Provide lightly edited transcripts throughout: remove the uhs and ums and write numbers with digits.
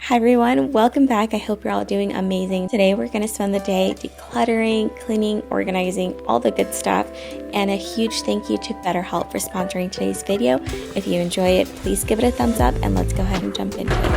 Hi everyone, welcome back. I hope you're all doing amazing. Today we're going to spend the day decluttering, cleaning, organizing, all the good stuff. And a huge thank you to BetterHelp for sponsoring today's video. If you enjoy it, please give it a thumbs up and let's go ahead and jump into it.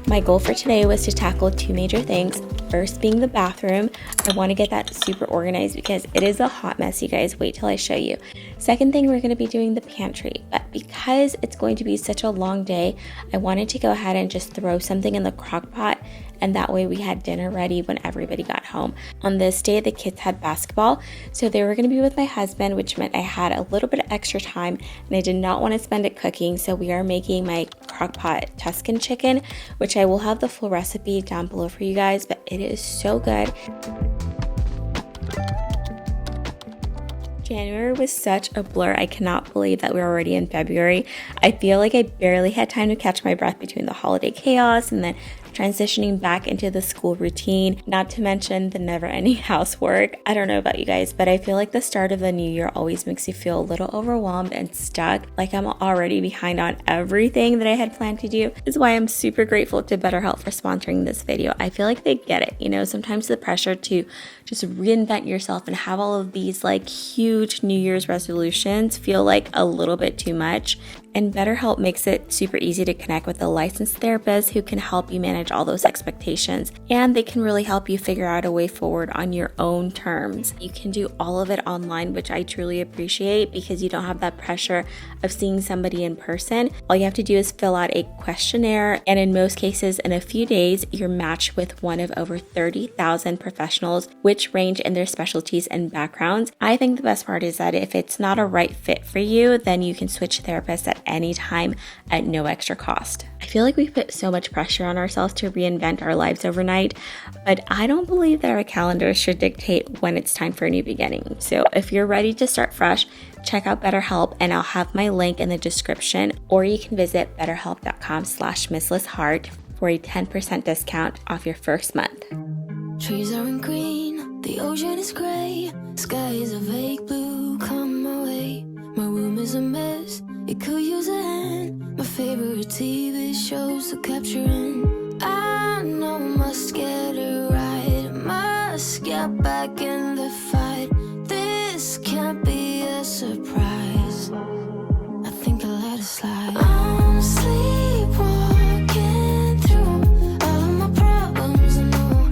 My goal for today was to tackle two major things. First being the bathroom. I want to get that super organized because it is a hot mess, you guys. Wait till I show you. Second thing, we're going to be doing the pantry. But because it's going to be such a long day, I wanted to go ahead and just throw something in the crock pot, and that way we had dinner ready when everybody got home. On this day, the kids had basketball, so they were going to be with my husband, which meant I had a little bit of extra time, and I did not want to spend it cooking, so we are making my crock pot Tuscan chicken, which I will have the full recipe down below for you guys, but it is so good. January was such a blur. I cannot believe that we're already in February. I feel like I barely had time to catch my breath between the holiday chaos and then transitioning back into the school routine, not to mention the never-ending housework. I don't know about you guys, but I feel like the start of the new year always makes you feel a little overwhelmed and stuck, like I'm already behind on everything that I had planned to do. This is why I'm super grateful to BetterHelp for sponsoring this video. I feel like they get it. You know, sometimes the pressure to just reinvent yourself and have all of these like huge New Year's resolutions feel like a little bit too much. And BetterHelp makes it super easy to connect with a licensed therapist who can help you manage all those expectations. And they can really help you figure out a way forward on your own terms. You can do all of it online, which I truly appreciate because you don't have that pressure of seeing somebody in person. All you have to do is fill out a questionnaire, and in most cases, in a few days, you're matched with one of over 30,000 professionals, which range in their specialties and backgrounds. I think the best part is that if it's not a right fit for you, then you can switch therapists at any time at no extra cost. I feel like we put so much pressure on ourselves to reinvent our lives overnight, but I don't believe that our calendars should dictate when it's time for a new beginning. So if you're ready to start fresh, check out BetterHelp, and I'll have my link in the description, or you can visit betterhelp.com/MissLizHeart for a 10% discount off your first month. Trees aren't green, the ocean is gray, sky is a vague blue, come my way. My room is a mess, it could use a hand. My favorite TV shows are capturing. I know must get it right, must get back in the fight. This can't be a surprise. I think I let it slide. I'm sleepwalking through all of my problems. I know.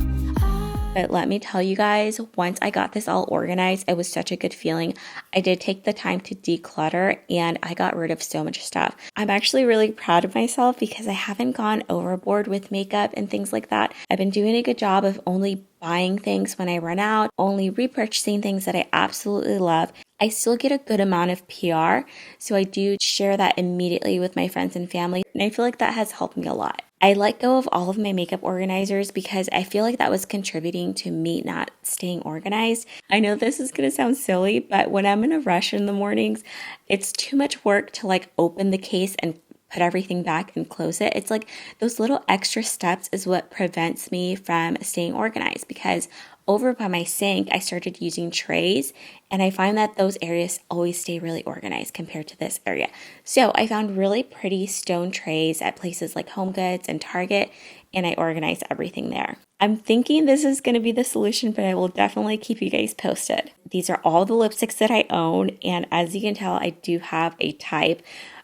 But let me tell you guys, once I got this all organized, it was such a good feeling. I did take the time to declutter and I got rid of so much stuff. I'm actually really proud of myself because I haven't gone overboard with makeup and things like that. I've been doing a good job of only buying things when I run out, only repurchasing things that I absolutely love. I still get a good amount of PR, so I do share that immediately with my friends and family, and I feel like that has helped me a lot. I let go of all of my makeup organizers because I feel like that was contributing to me not staying organized. I know this is going to sound silly, but when I'm in a rush in the mornings, it's too much work to like open the case and put everything back and close it. It's like those little extra steps is what prevents me from staying organized, because over by my sink, I started using trays, and I find that those areas always stay really organized compared to this area. So I found really pretty stone trays at places like HomeGoods and Target, and I organized everything there. I'm thinking this is going to be the solution, but I will definitely keep you guys posted. These are all the lipsticks that I own, and as you can tell, I do have a type.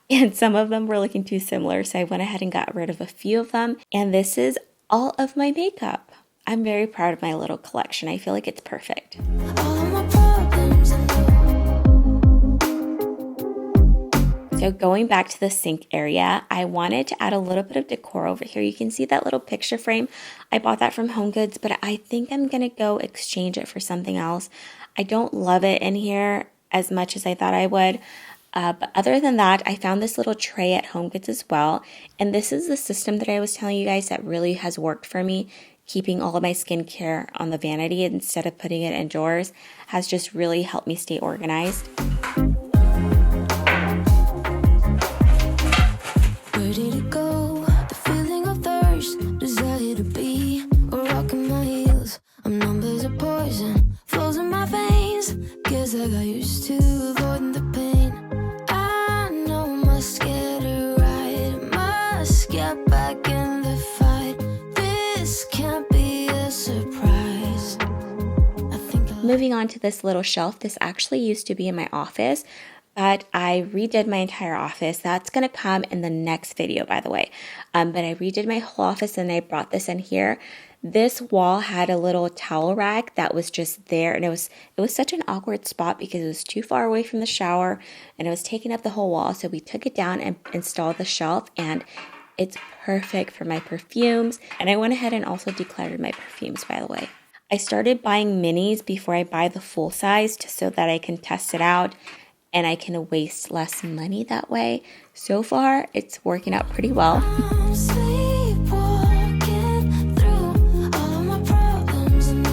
And some of them were looking too similar, so I went ahead and got rid of a few of them. And this is all of my makeup. I'm very proud of my little collection. I feel like it's perfect. So going back to the sink area, I wanted to add a little bit of decor over here. You can see that little picture frame. I bought that from HomeGoods, but I think I'm going to go exchange it for something else. I don't love it in here as much as I thought I would. But other than that, I found this little tray at HomeGoods as well. And this is the system that I was telling you guys that really has worked for me. Keeping all of my skincare on the vanity instead of putting it in drawers has just really helped me stay organized. Where did it go? The feeling of thirst, desire to be, or rocking my heels. I'm numbers of poison, flows in my veins. Guess I got used to avoiding the pain. I know must get it right, must get back in the fight. This can't be a surprise. Moving on to this little shelf, this actually used to be in my office, but I redid my entire office. That's going to come in the next video, by the way. But I redid my whole office and I brought this in here. This wall had a little towel rack that was just there, and it was such an awkward spot because it was too far away from the shower and it was taking up the whole wall. So we took it down and installed the shelf, and it's perfect for my perfumes. And I went ahead and also decluttered my perfumes, by the way. I started buying minis before I buy the full size just so that I can test it out and I can waste less money that way. So far, it's working out pretty well. I'm sleepwalking through all of my problems and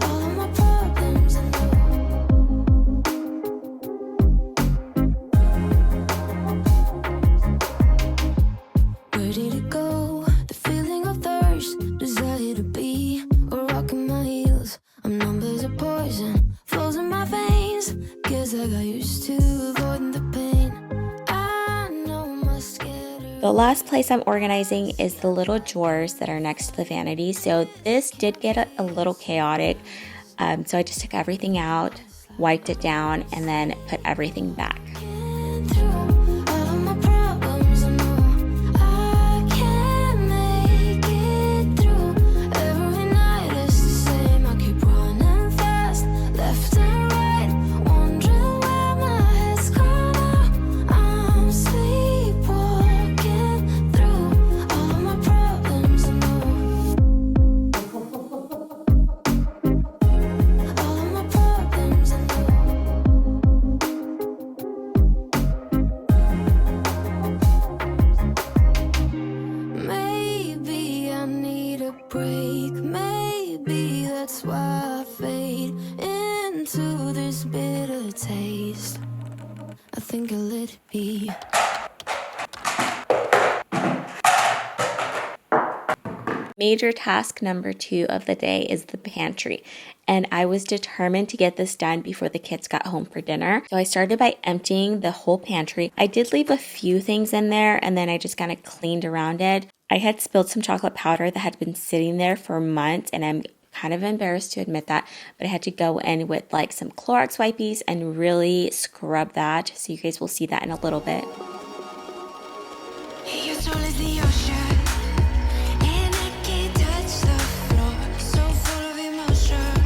all of my problems and ready to go. The feeling of thirst, desire to be a rock in my heels. I'm numb as a poison, flows in my veins. Guess I got used to avoiding the pain. I know my scatter. The last place I'm organizing is the little drawers that are next to the vanity. So this did get a little chaotic. So I just took everything out, wiped it down, and then put everything back. Through all of my problems, I know I can make it through. Every night is the same. I keep running fast, left and right, wondering where my head's gone now. I'm sleepwalking through all of my problems, I know. All of my problems, I know. Maybe I need a break. Maybe that's why I fade into this bitter taste. I think I'll let it be. Major task number 2 of the day is the pantry, and I was determined to get this done before the kids got home for dinner. So I started by emptying the whole pantry. I did leave a few things in there, and then I just kind of cleaned around it. I had spilled some chocolate powder that had been sitting there for months, and I'm kind of embarrassed to admit that, but I had to go in with like some Clorox wipes and really scrub that. So you guys will see that in a little bit. Your soul is the ocean, and I can't touch the floor. So full of emotion,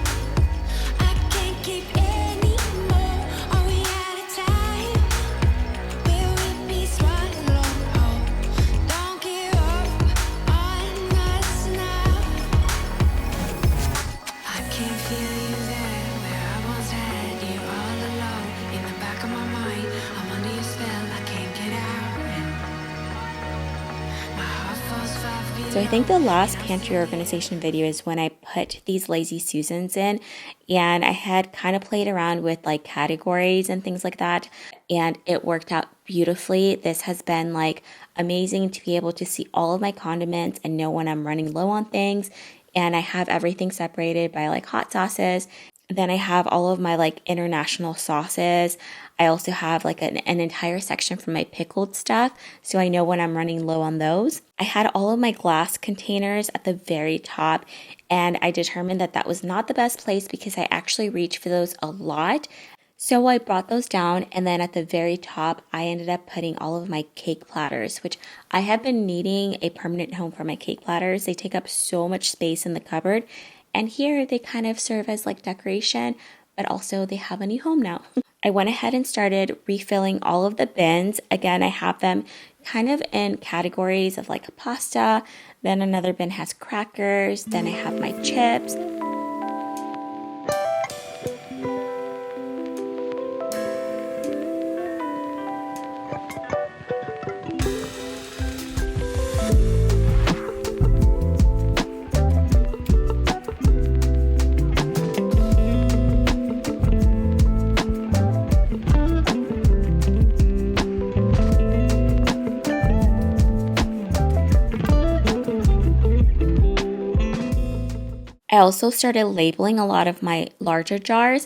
I can't keep any more. Are we out of time? Will it be swallowed? Don't give up on us now. I can feel you there, where I once had you all alone. In the back of my mind, I'm under your spell, I can't get out. My heart falls 5 feet. So I think the last pantry organization video is when I put these Lazy Susans in, and I had kind of played around with like categories and things like that, and it worked out beautifully. This has been like amazing to be able to see all of my condiments and know when I'm running low on things. And I have everything separated by like hot sauces. Then I have all of my like international sauces. I also have like an entire section for my pickled stuff, so I know when I'm running low on those. I had all of my glass containers at the very top, and I determined that that was not the best place because I actually reach for those a lot. So I brought those down, and then at the very top, I ended up putting all of my cake platters, which I have been needing a permanent home for my cake platters. They take up so much space in the cupboard, and here they kind of serve as like decoration, but also they have a new home now. I went ahead and started refilling all of the bins. Again, I have them kind of in categories of like pasta, then another bin has crackers, then I have my chips. I also started labeling a lot of my larger jars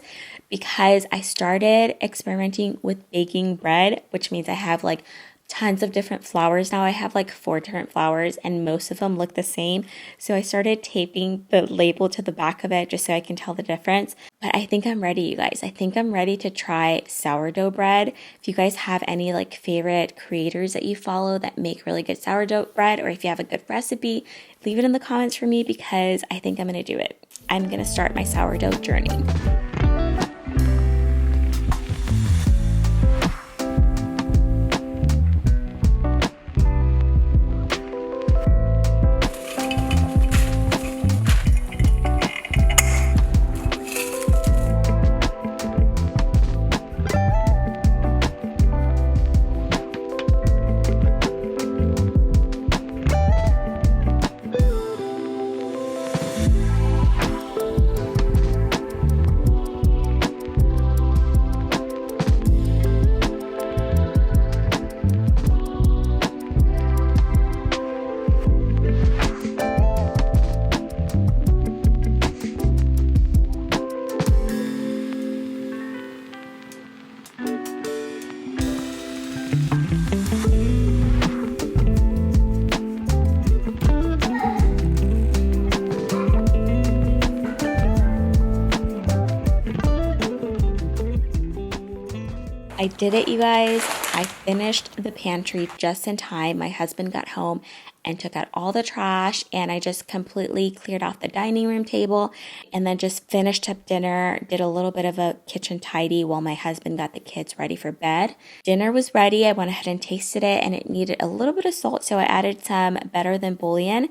because I started experimenting with baking bread, which means I have like tons of different flours now. I have like 4 different flours and most of them look the same. So I started taping the label to the back of it just so I can tell the difference. But I think I'm ready, you guys. I think I'm ready to try sourdough bread. If you guys have any like favorite creators that you follow that make really good sourdough bread, or if you have a good recipe, leave it in the comments for me because I think I'm gonna do it. I'm gonna start my sourdough journey. I did it, you guys. I finished the pantry just in time. My husband got home and took out all the trash, and I just completely cleared off the dining room table and then just finished up dinner, did a little bit of a kitchen tidy while my husband got the kids ready for bed. Dinner was ready. I went ahead and tasted it and it needed a little bit of salt, so I added some Better Than bouillon.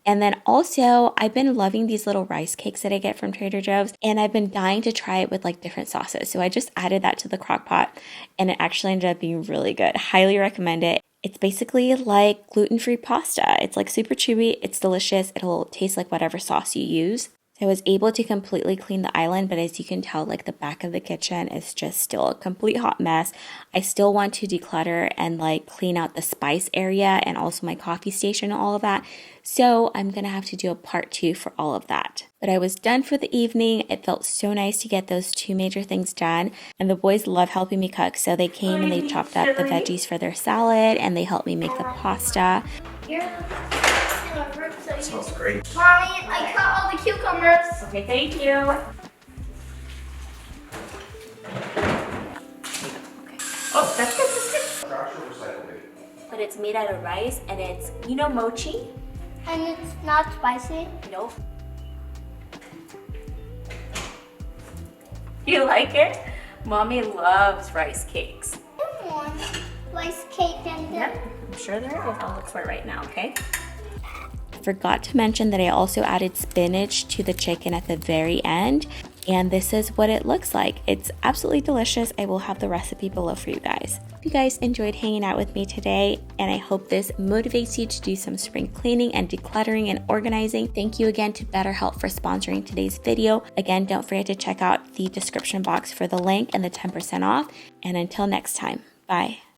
And then also, I've been loving these little rice cakes that I get from Trader Joe's, and I've been dying to try it with like different sauces. So I just added that to the crock pot, and it actually ended up being really good. Highly recommend it. It's basically like gluten-free pasta. It's like super chewy, it's delicious, it'll taste like whatever sauce you use. So I was able to completely clean the island, but as you can tell, like the back of the kitchen is just still a complete hot mess. I still want to declutter and like clean out the spice area and also my coffee station and all of that. So I'm gonna have to do a part 2 for all of that. But I was done for the evening. It felt so nice to get those 2 major things done. And the boys love helping me cook. So they came and they chopped up the veggies for their salad and they helped me make the pasta. That smells great. Mommy, I cut all the cucumbers. Okay, thank you. Oh, that's good. Trash or recyclable? But it's made out of rice and it's, you know, mochi? And it's not spicy. Nope. You like it? Mommy loves rice cakes. I want rice cake and Yep, I'm sure there is. I'll look for it right now, okay? Forgot to mention that I also added spinach to the chicken at the very end, and this is what it looks like. It's absolutely delicious. I will have the recipe below for you guys. If you guys enjoyed hanging out with me today, and I hope this motivates you to do some spring cleaning and decluttering and organizing. Thank you again to BetterHelp for sponsoring today's video. Again, don't forget to check out the description box for the link and the 10% off. And until next time, bye.